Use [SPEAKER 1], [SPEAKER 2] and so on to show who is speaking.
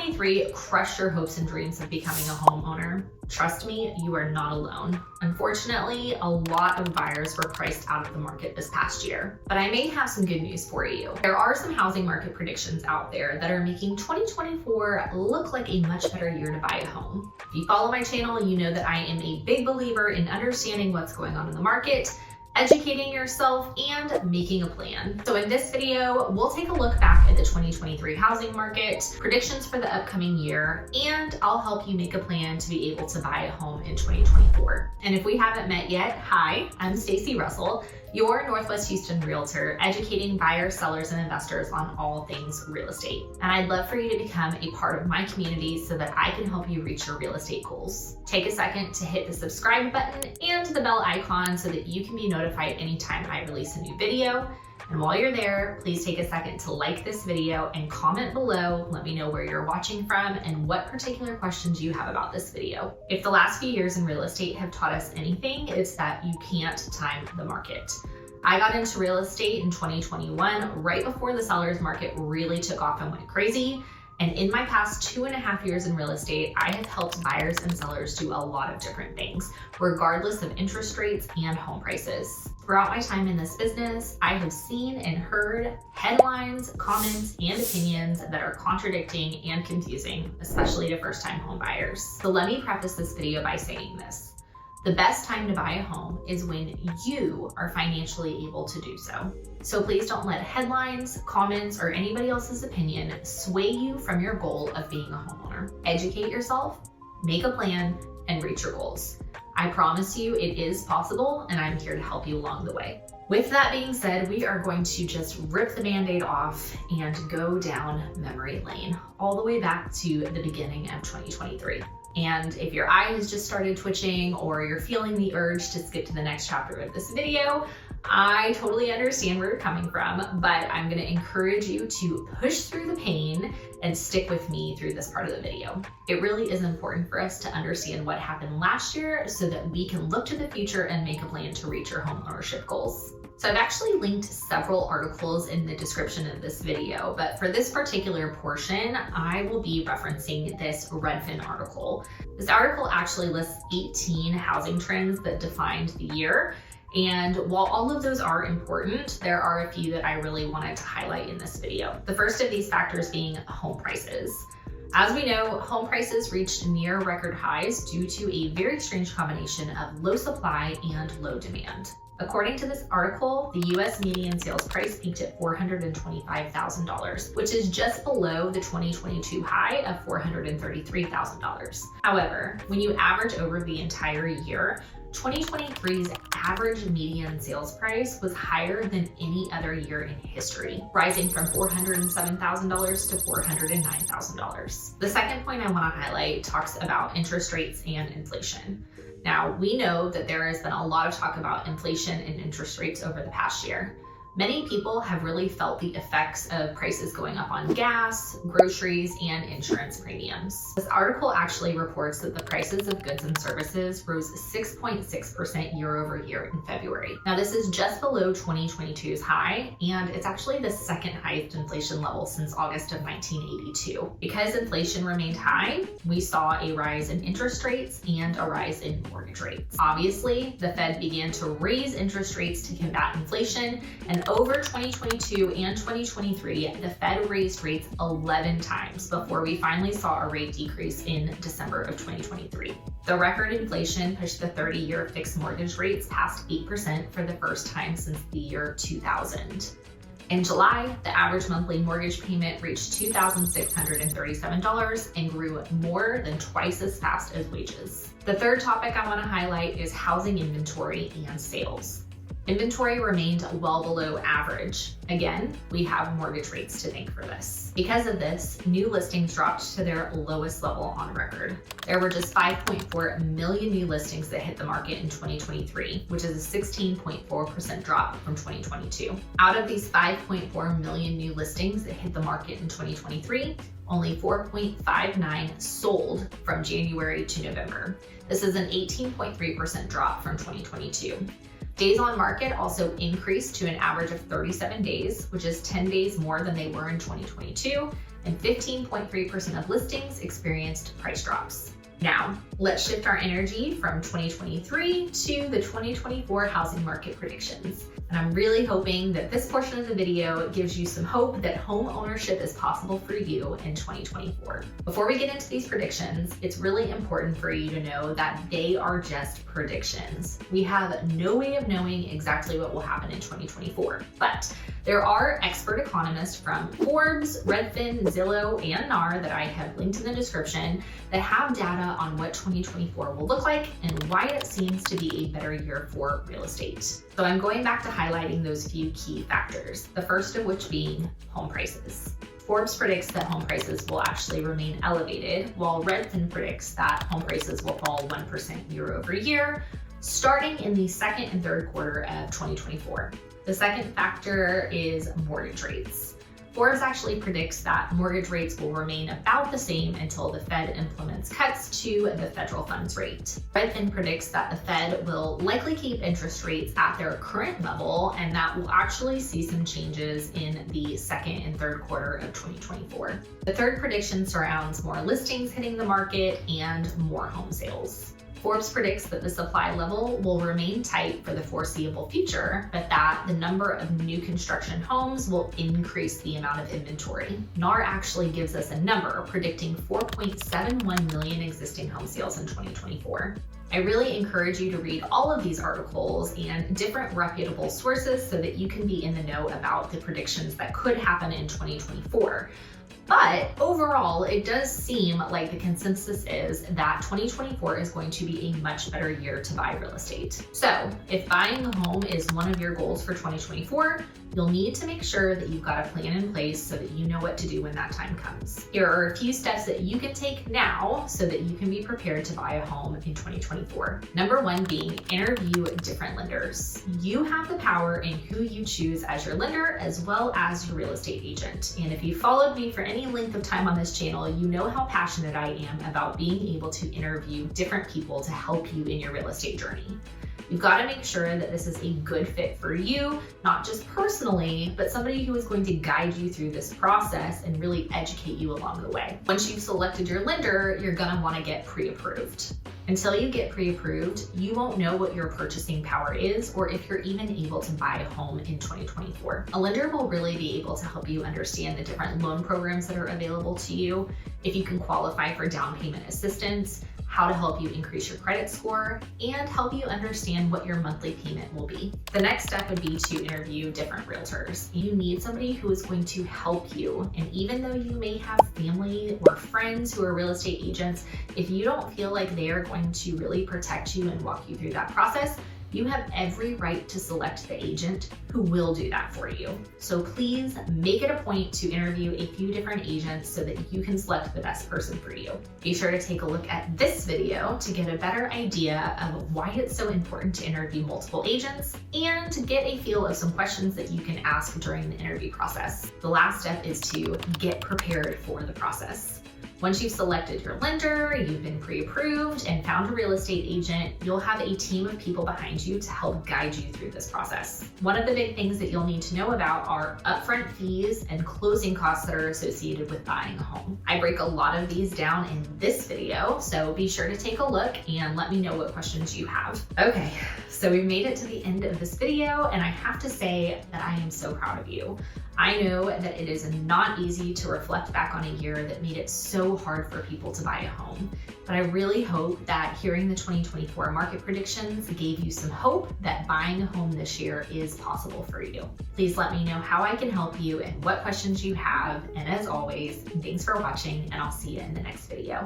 [SPEAKER 1] 2023 crushed your hopes and dreams of becoming a homeowner? Trust me, you are not alone. Unfortunately, a lot of buyers were priced out of the market this past year, but I may have some good news for you. There are some housing market predictions out there that are making 2024 look like a much better year to buy a home. If you follow my channel, you know that I am a big believer in understanding what's going on in the market, educating yourself, and making a plan. So in this video, we'll take a look back at the 2023 housing market, predictions for the upcoming year, and I'll help you make a plan to be able to buy a home in 2024. And if we haven't met yet, hi, I'm Stacey Russell, your Northwest Houston realtor, educating buyers, sellers, and investors on all things real estate. And I'd love for you to become a part of my community so that I can help you reach your real estate goals. Take a second to hit the subscribe button and the bell icon so that you can be notified anytime I release a new video. And while you're there, please take a second to like this video and comment below. Let me know where you're watching from and what particular questions you have about this video. If the last few years in real estate have taught us anything, it's that you can't time the market. I got into real estate in 2021, right before the seller's market really took off and went crazy. And in my past 2.5 years in real estate, I have helped buyers and sellers do a lot of different things, regardless of interest rates and home prices. Throughout my time in this business, I have seen and heard headlines, comments, and opinions that are contradicting and confusing, especially to first-time home buyers. So let me preface this video by saying this. The best time to buy a home is when you are financially able to do so. So please don't let headlines, comments, or anybody else's opinion sway you from your goal of being a homeowner. Educate yourself, make a plan, and reach your goals. I promise you it is possible, and I'm here to help you along the way. With that being said, we are going to just rip the Band-Aid off and go down memory lane, all the way back to the beginning of 2023. And if your eye has just started twitching or you're feeling the urge to skip to the next chapter of this video, I totally understand where you're coming from, but I'm gonna encourage you to push through the pain and stick with me through this part of the video. It really is important for us to understand what happened last year so that we can look to the future and make a plan to reach your home ownership goals. So I've actually linked several articles in the description of this video, but for this particular portion, I will be referencing this Redfin article. This article actually lists 18 housing trends that defined the year. And while all of those are important, there are a few that I really wanted to highlight in this video. The first of these factors being home prices. As we know, home prices reached near record highs due to a very strange combination of low supply and low demand. According to this article, the US median sales price peaked at $425,000, which is just below the 2022 high of $433,000. However, when you average over the entire year, 2023's average median sales price was higher than any other year in history, rising from $407,000 to $409,000. The second point I want to highlight talks about interest rates and inflation. Now, we know that there has been a lot of talk about inflation and interest rates over the past year. Many people have really felt the effects of prices going up on gas, groceries, and insurance premiums. This article actually reports that the prices of goods and services rose 6.6% year over year in February. Now, this is just below 2022's high, and it's actually the second highest inflation level since August of 1982. Because inflation remained high, we saw a rise in interest rates and a rise in mortgage rates. Obviously, the Fed began to raise interest rates to combat inflation, and over 2022 and 2023, the Fed raised rates 11 times before we finally saw a rate decrease in December of 2023. The record inflation pushed the 30-year fixed mortgage rates past 8% for the first time since the year 2000. In July, the average monthly mortgage payment reached $2,637 and grew more than twice as fast as wages. The third topic I want to highlight is housing inventory and sales. Inventory remained well below average. Again, we have mortgage rates to thank for this. Because of this, new listings dropped to their lowest level on record. There were just 5.4 million new listings that hit the market in 2023, which is a 16.4% drop from 2022. Out of these 5.4 million new listings that hit the market in 2023, only 4.59 sold from January to November. This is an 18.3% drop from 2022. Days on market also increased to an average of 37 days, which is 10 days more than they were in 2022, and 15.3% of listings experienced price drops. Now, let's shift our energy from 2023 to the 2024 housing market predictions. And I'm really hoping that this portion of the video gives you some hope that home ownership is possible for you in 2024. Before we get into these predictions, it's really important for you to know that they are just predictions. We have no way of knowing exactly what will happen in 2024, but there are expert economists from Forbes, Redfin, Zillow, and NAR that I have linked in the description that have data on what 2024 will look like and why it seems to be a better year for real estate. So I'm going back to highlighting those few key factors, the first of which being home prices. Forbes predicts that home prices will actually remain elevated, while Redfin predicts that home prices will fall 1% year over year, starting in the second and third quarter of 2024. The second factor is mortgage rates. Forbes actually predicts that mortgage rates will remain about the same until the Fed implements cuts to the federal funds rate. Redfin predicts that the Fed will likely keep interest rates at their current level, and that we'll actually see some changes in the second and third quarter of 2024. The third prediction surrounds more listings hitting the market and more home sales. Forbes predicts that the supply level will remain tight for the foreseeable future, but that the number of new construction homes will increase the amount of inventory. NAR actually gives us a number, predicting 4.71 million existing home sales in 2024. I really encourage you to read all of these articles and different reputable sources so that you can be in the know about the predictions that could happen in 2024. But overall, it does seem like the consensus is that 2024 is going to be a much better year to buy real estate. So if buying a home is one of your goals for 2024, you'll need to make sure that you've got a plan in place so that you know what to do when that time comes. Here are a few steps that you can take now so that you can be prepared to buy a home in 2024. Number one being interview different lenders. You have the power in who you choose as your lender as well as your real estate agent. And if you followed me for any length of time on this channel, you know how passionate I am about being able to interview different people to help you in your real estate journey. You've got to make sure that this is a good fit for you, not just personally, but somebody who is going to guide you through this process and really educate you along the way. Once you've selected your lender, you're going to want to get pre-approved. Until you get pre-approved, you won't know what your purchasing power is or if you're even able to buy a home in 2024. A lender will really be able to help you understand the different loan programs that are available to you, if you can qualify for down payment assistance, how to help you increase your credit score, and help you understand what your monthly payment will be. The next step would be to interview different realtors. You need somebody who is going to help you. And even though you may have family or friends who are real estate agents, if you don't feel like they are going to really protect you and walk you through that process, you have every right to select the agent who will do that for you. So please make it a point to interview a few different agents so that you can select the best person for you. Be sure to take a look at this video to get a better idea of why it's so important to interview multiple agents and to get a feel of some questions that you can ask during the interview process. The last step is to get prepared for the process. Once you've selected your lender, you've been pre-approved and found a real estate agent, you'll have a team of people behind you to help guide you through this process. One of the big things that you'll need to know about are upfront fees and closing costs that are associated with buying a home. I break a lot of these down in this video, so be sure to take a look and let me know what questions you have. Okay, so we made it to the end of this video, and I have to say that I am so proud of you. I know that it is not easy to reflect back on a year that made it so hard for people to buy a home, but I really hope that hearing the 2024 market predictions gave you some hope that buying a home this year is possible for you. Please let me know how I can help you and what questions you have, and as always, thanks for watching, and I'll see you in the next video.